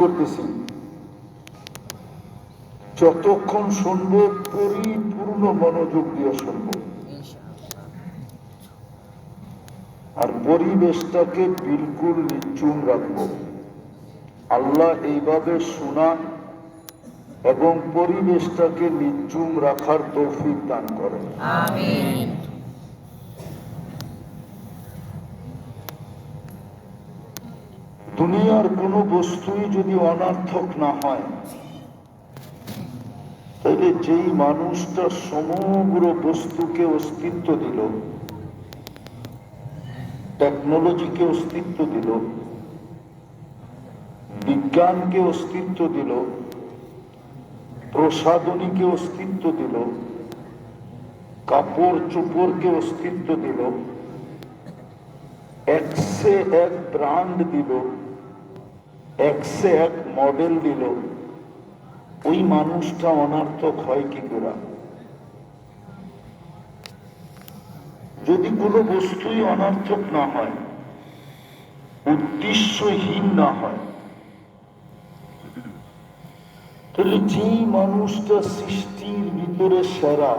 করতেছি, যতক্ষণ শুনবো পরিপূর্ণ মনোযোগ দিয়ে শুনবো, আর পরিবেশটাকে বিলকুল নিচুম রাখবো। আল্লাহ এইভাবে শোনা এবং পরিবেশটাকে নিচুম রাখার তৌফিক দান করেন। আমিন। দুনিয়ার কোনো বস্তুই যদি অনার্থক না হয়, তাহলে যেই মানুষটা সমগ্র বস্তুকে অস্তিত্ব দিল, টেকনোলজিকে অস্তিত্ব দিল, বিজ্ঞানকে অস্তিত্ব দিল, প্রসাধনীকে অস্তিত্ব দিল, কাপড় চোপড়কে অস্তিত্ব দিল, একসে এক ব্র্যান্ড দিল, একসে এক মডেল দিল, ওই মানুষটা অনার্থক হয় কি করে? যদি কোনো বস্তুই অনার্থক না হয়, উদ্দেশ্যহীন না হয়, তাহলে যেই মানুষটা সৃষ্টির ভিতরে সেরা,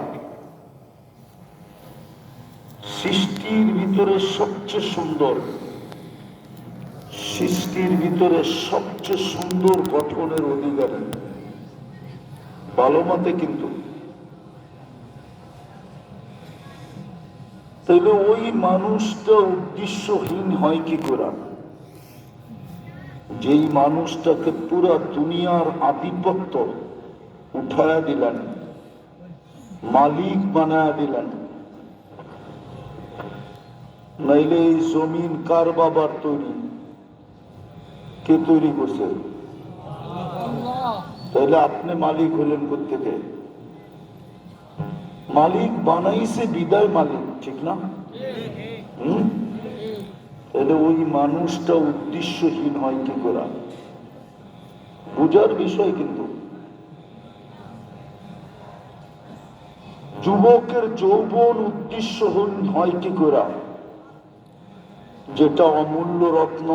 সৃষ্টির ভিতরে সবচেয়ে সুন্দর, সৃষ্টির ভিতরে সবচেয়ে সুন্দর গঠনের অধিকারী, ভালো মতে কিন্তু, তাহলে ওই মানুষটা উদ্দেশ্যহীন হয় কি করে? যেই মানুষটাকে পুরা দুনিয়ার আধিপত্য উঠায়া দিলেন, মালিক বানায়া দিলেন, নাইলে এই জমিন কার বাবার তৈরি? কে তৈরি করছে? তাহলে আপনি মালিক হলেন কোত্থেকে? মালিক বানাইছে বিদায় মালিক, ঠিক না? তাহলে ওই মানুষটা উদ্দেশ্যহীন হয় কি করে? বুঝার বিষয় কিন্তু। যুবকের যৌবন উদ্দেশ্যহীন হয় কি করে? যেটা অমূল্য রত্ন।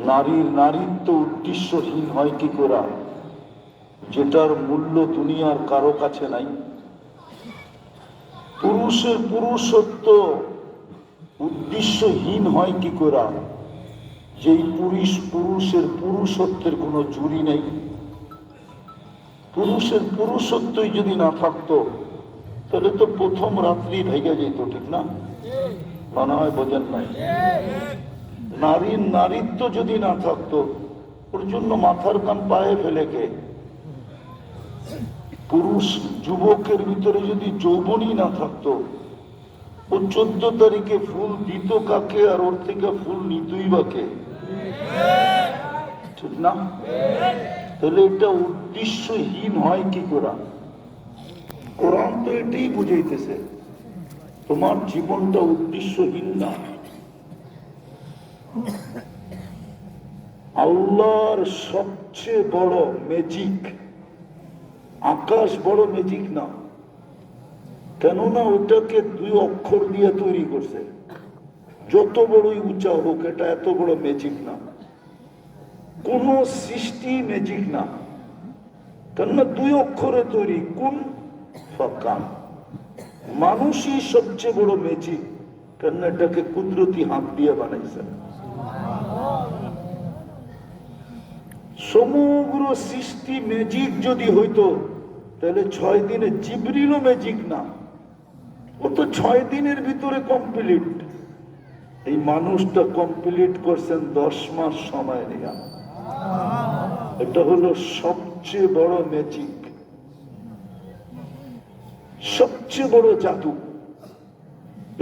নারীর নারীত্ব উদ্দেশ্যহীন হয় কি করে? যেটার মূল্য দুনিয়ার কারো কাছে নাই। পুরুষের পুরুষত্ব উদ্দেশ্যহীন হয় কি করে? যেই পুরুষের পুরুষত্বের কোনো জুড়ি নেই। পুরুষের পুরুষত্বই যদি না থাকতো, তাহলে তো প্রথম রাত্রি ভেঙে যেত, ঠিক না? মনে হয় বোঝেন নাই। নারীর নারীত্ব যদি না থাকতো, ওর জন্য মাথার কান পায়ে ফেলে কে? পুরুষ যুবকের ভিতরে যদি যৌবনই না থাকতো, ও 14 তারিখে ফুল দিত কাকে, আর ওর থেকে ফুল নিতই বা কে? ঠিক না? তাহলে এটা উদ্দেশ্যহীন হয় কি করে? কোরআন তো এটাই বুঝাইতেছে, তোমার জীবনটা উদ্দেশ্যহীন না। আল্লাহর সবচেয়ে বড় ম্যাজিক, আকাশ বড় ম্যাজিক না, কেননা ওটাকে 2 অক্ষর দিয়ে তৈরি করছে। যত বড়ই উঁচা হোক, এটা এত বড় ম্যাজিক না। কোন সৃষ্টি ম্যাজিক না, কেননা 2 অক্ষরে তৈরি, কোন ফাকান। মানুষই সবচেয়ে বড় ম্যাজিক, কেননা এটাকে কুদরতি হাত দিয়ে বানাইছে। সমগ্র সৃষ্টি ম্যাজিক যদি হইতো, তাহলে 6 দিনে জিবরিলও ম্যাজিক না, ও তো 6 দিনের ভিতরে কমপ্লিট। এই মানুষটা কমপ্লিট করছেন 10 মাস সময় নিয়ে। এটা হলো সবচেয়ে বড় ম্যাজিক, সবচেয়ে বড় জাদু।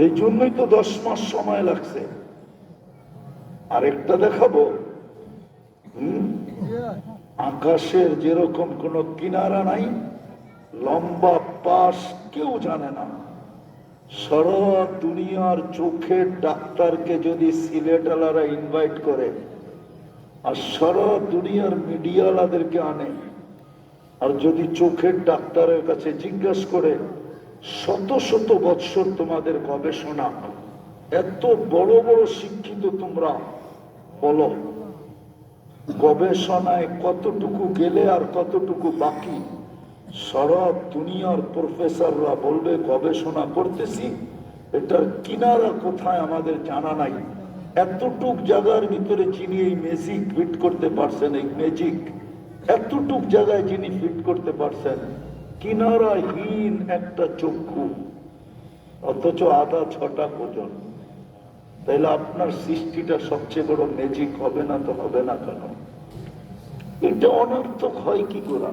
এই জন্যই তো 10 মাস সময় লাগছে। আরেকটা দেখাবো। আকাশের যেরকম কোনো কিনারা নাই, লম্বা পাশ কেউ জানে না। সারা দুনিয়ার চোখের ডাক্তারকে যদি সিলেটালারা ইনভাইট করে, আর সারা দুনিয়ার মিডিয়ালাদেরকে আনে, আর যদি চোখের ডাক্তারের কাছে জিজ্ঞাসা করে, শত শত বৎসর তোমাদের গবেষণা, এত বড় বড় শিক্ষিত তোমরা, বলো গবেষণায় কতটুকু গেলে আর কতটুকু বাকি, সারা দুনিয়ার প্রফেসররা বলবে গবেষণা করতেছি, এটার কিনারা কোথায় আমাদের জানা নাই। এতটুক জায়গার ভিতরে যিনি এই ম্যাজিক ফিট করতে পারছেন, এই ম্যাজিক এতটুক জায়গায় যিনি ফিট করতে পারছেন, কিনারাহীন একটা চক্ষু, অথচ আধা ছটা ওজন, তাইলে আপনার সৃষ্টিটা সবচেয়ে বড় ম্যাজিক হবে না তো হবে না কেন? এটা অনর্থক হয় কি করা?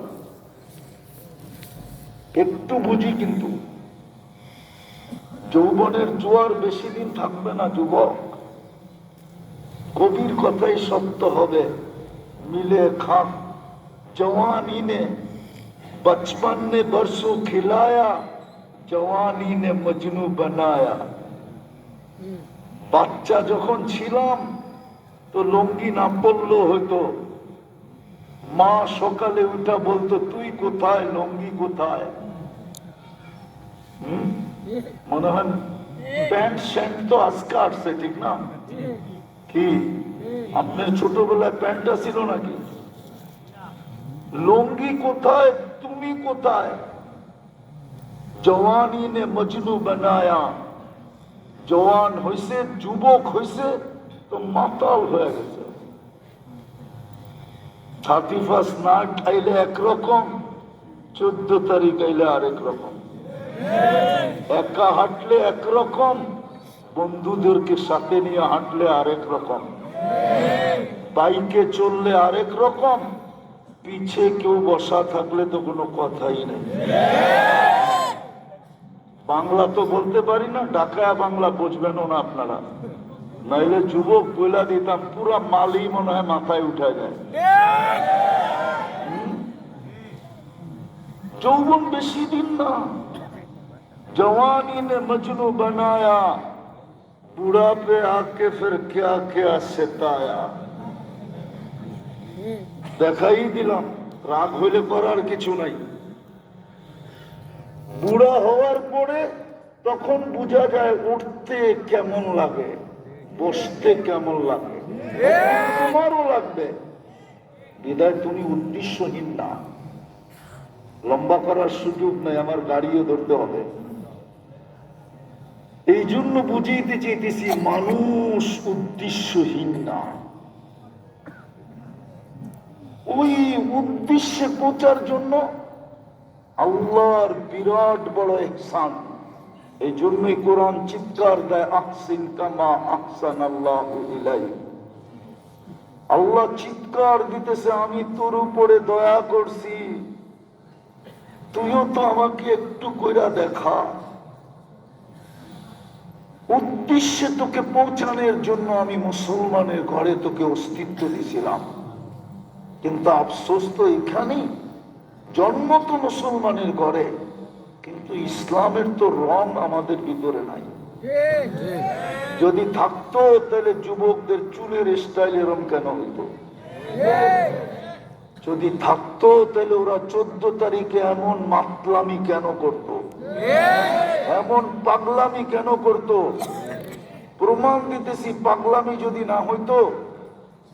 একটু বুঝি, কিন্তু যৌবনের জোয়ার বেশি দিন থাকবে না যুবক। কবির কথাই সত্য হবে, মিলে খাক जवानी ने बचपन ने बरसों खिलाया, जवानी ने मजनू बनाया। বাচ্চা যখন ছিলাম তো লুঙ্গি না পরলেও হইতো, মা সকালে উঠা বলতো তুই কোথায়, লুঙ্গি কোথায়? মনে হয় প্যান্ট শ্যান্ট তো আজকে আসছে, ঠিক না? কি আপনার ছোটবেলায় প্যান্টটা ছিল নাকি? লুঙ্গি কোথায়, তুমি কোথায়? জওয়ানি নে মজনু বানায়া, জওয়ান হইছে, যুবক হইছে তো মাতাল হয়ে গেছে। 31 নাইট আইলে একরকম, 14 তারিখ আইলে আরেক রকম। একা হাঁটলে একরকম, বন্ধুদেরকে সাথে নিয়ে হাঁটলে আরেক রকম, বাইকে চললে আরেক রকম, পিছে কেউ বসা থাকলে তো কোনো কথাই নেই। বাংলা তো বলতে পারি না, ঢাকায় বাংলা বুঝবেনও না আপনারা, নাইলে যুবক বইলা দিতাম, পুরা মালই মনে হয় মাথায় উঠা যায়। যৌবন বেশি দিন না, जवानी ने मजनू बनाया, बुढ़ापे आके फिर क्या क्या सताया। দেখাই দিলাম, রাগ হইলে করার কিছু নাই। বুড়া হওয়ার পরে তখন বোঝা যায় উঠতে কেমন লাগে, বসতে কেমন লাগে, তোমারও লাগবে। বিদায় তুমি উদ্দেশ্যহীন না, লম্বা করার সুযোগ নেই, আমার গাড়িও ধরতে হবে। এই জন্য বুঝাইতে চাইতেছি, মানুষ উদ্দেশ্যহীন না, ওই উদ্দেশ্যে পৌঁছার জন্য আল্লাহর বিরাট বড় ইহসান। এই জন্যই কোরআন চিৎকার দেয়, আহসিন কামা আহসানাল্লাহু ইলাইক। আল্লাহ চিৎকার দিতেছে, আমি তোর উপরে দয়া করছি, তুইও তো আমাকে একটু কইরা দেখা। উদ্দেশ্যে তোকে পৌঁছানোর জন্য আমি মুসলমানের ঘরে তোকে অস্তিত্ব দিয়েছিলাম, কিন্তু আফসোস তো এখানেই, জন্ম তো মুসলমানের ঘরে, কিন্তু ইসলামের তো রং আমাদের ভিতরে নাই। যদি থাকতো তাহলে যুবকদের চুলের স্টাইল এরম কেন হইতো? যদি থাকতো তাহলে ওরা 14 তারিখে এমন মাতলামি কেন করতো, এমন পাগলামি কেন করতো? প্রমাণ দিতেছি, পাগলামি যদি না হইতো,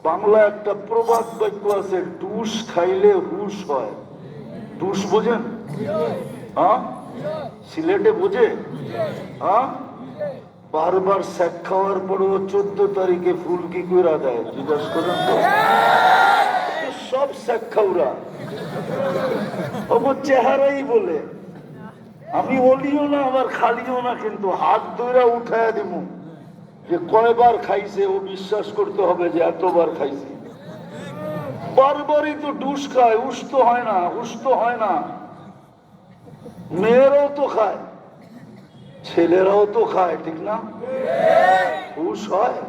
বাংলা একটা প্রবাদ বাক্য আছে, ডুস খাইলে হুশ হয়। ডুস বোঝেন? হ্যাঁ, সিলেটে বোঝে? হ্যাঁ, বারবার শেখ খাওয়ার পরেও 14 তারিখে ফুল কি করে দেয় জিজ্ঞাসা করেন তো? সব শেখ খাওরা ওর চেহারাই বলে, আমি বলিও না আবার খালিও না, কিন্তু হাত ধরে উঠাইয়া দিব যে কয়বার খাইছে, ও বিশ্বাস করতে হবে যে এতবার খাইছে। বারবারই তো ডুস খায়, উষ্ট হয় না, উষ্ট হয় না। মেয়েরাও তো খায়, ছেলেরাও তো খায়, ঠিক না? হুশ হয়?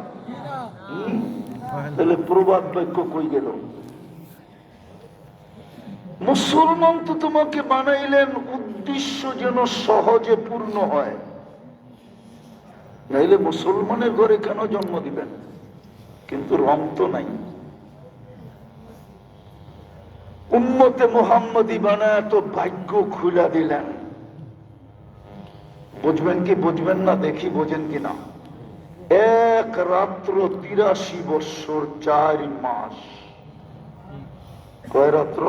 তাহলে প্রবাদ বাক্য কই গেল? মুসলমান তো তোমাকে বানাইলেন উদ্দেশ্য যেন সহজে পূর্ণ হয়, নাইলে মুসলমানের ঘরে কেন জন্ম দিবেন? কিন্তু রং তো নাই। উম্মতে মুহাম্মদী বানায় তো ভাগ্য খুলে দিলেন। বুঝবেন কি বুঝবেন না দেখি, বোঝেন কিনা? এক রাত্র 83 বৎসর 4 মাস, কয় রাত্র?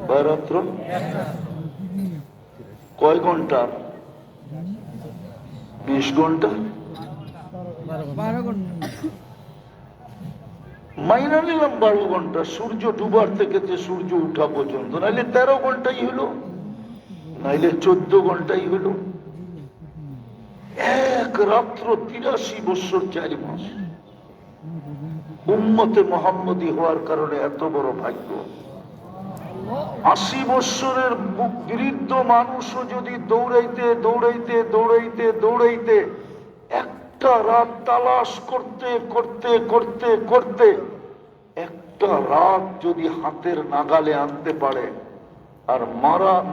কয় রাত্র? কয় ঘন্টা? 20 ঘন্টা? মাইনা নিলাম 12 ঘন্টা, সূর্য ডুবার থেকে সূর্য উঠা পর্যন্ত, নাইলে 13 ঘন্টাই হলো, নাইলে 14 ঘন্টাই হলো। এক রাত্র 83 বছর 4 মাস। উম্মতে মুহাম্মদী হওয়ার কারণে এত বড় ভাগ্য। 80 বছরের বৃদ্ধ মানুষও যদি দৌড়াইতে দৌড়াইতে দৌড়াইতে দৌড়াইতে একটা রাত তালাশ করতে করতে করতে করতে একটা রাত যদি হাতের নাগালে আনতে পারে, আর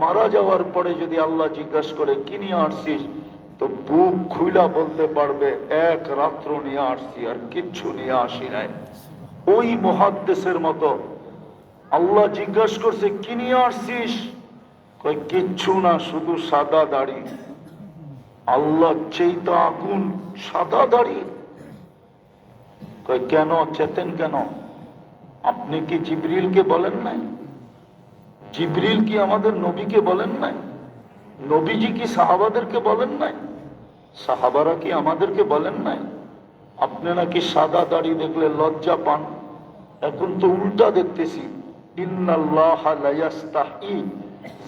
মারা যাওয়ার পরে যদি আল্লাহ জিজ্ঞাসা করে কি নিয়ে আসছিস, তো বুক খুইলা বলতে পারবে এক রাত্র নিয়ে আসছি, আর কিচ্ছু নিয়ে আসি নাই। ওই মুহাদ্দিসের মতো আল্লাহ জিজ্ঞাসা করছে কি নিয়ে আসছিস, কই কিচ্ছু না, শুধু সাদা দাড়ি। আল্লাহ চেইতা আগুন, সাদা দাড়ি। কই কেন চেতেন কেন? আপনি কি জিবরিলকে বলেন নাই? জিবরিল কি আমাদের নবীকে বলেন নাই? নবীজি কি সাহাবাদেরকে বলেন নাই? সাহাবারা কি আমাদেরকে বলেন নাই? আপনি নাকি সাদা দাড়ি দেখলে লজ্জা পান, এখন তো উল্টা দেখতেছি। ইন্নাল্লাহা লা ইয়াস্তাহি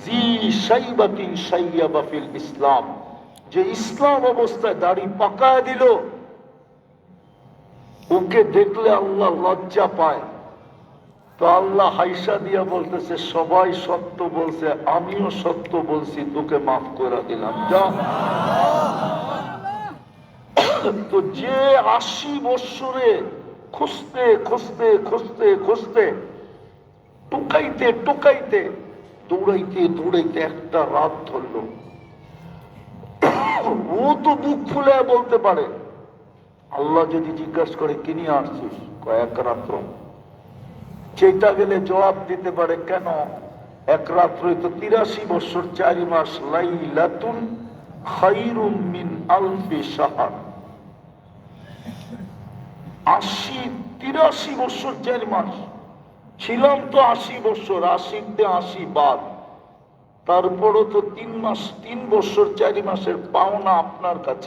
জি শাইবাতিন শাইয়াবা ফিল ইসলাম, যে ইসলাম অবস্থায় দাড়ি পাকায় দিল, ওকে দেখলে আল্লাহ লজ্জা পায়। তো আল্লাহ হাইসা দিয়া বলতেছে সবাই সত্য বলছে, আমিও সত্য বলছি, তোকে মাফ করে দিলাম, যা। তো যে 80 বৎসরে খুঁজতে খুঁজতে খুঁজতে খুঁজতে টুকাইতে টুকাইতে দৌড়াইতে দৌড়াইতে একটা রাত ধরলো, ও তো বুক ফুলে বলতে পারে, আল্লাহ যদি জিজ্ঞাসা করে কি নিয়ে আসছিস, কয়েক রাত্র। চেতা গেলে জবাব দিতে পারে কেন, এক রাত্রই তো 83 বছর 4 মাস। লাইলাতুন খায়রুম মিন আলফি শাহর। 83 বছর 4 মাস ছিলাম তো 80 বছর, 80তে 80 বাদ, তারপরও তো 3 বছর 4 মাসের পাওনা আপনার কাছে।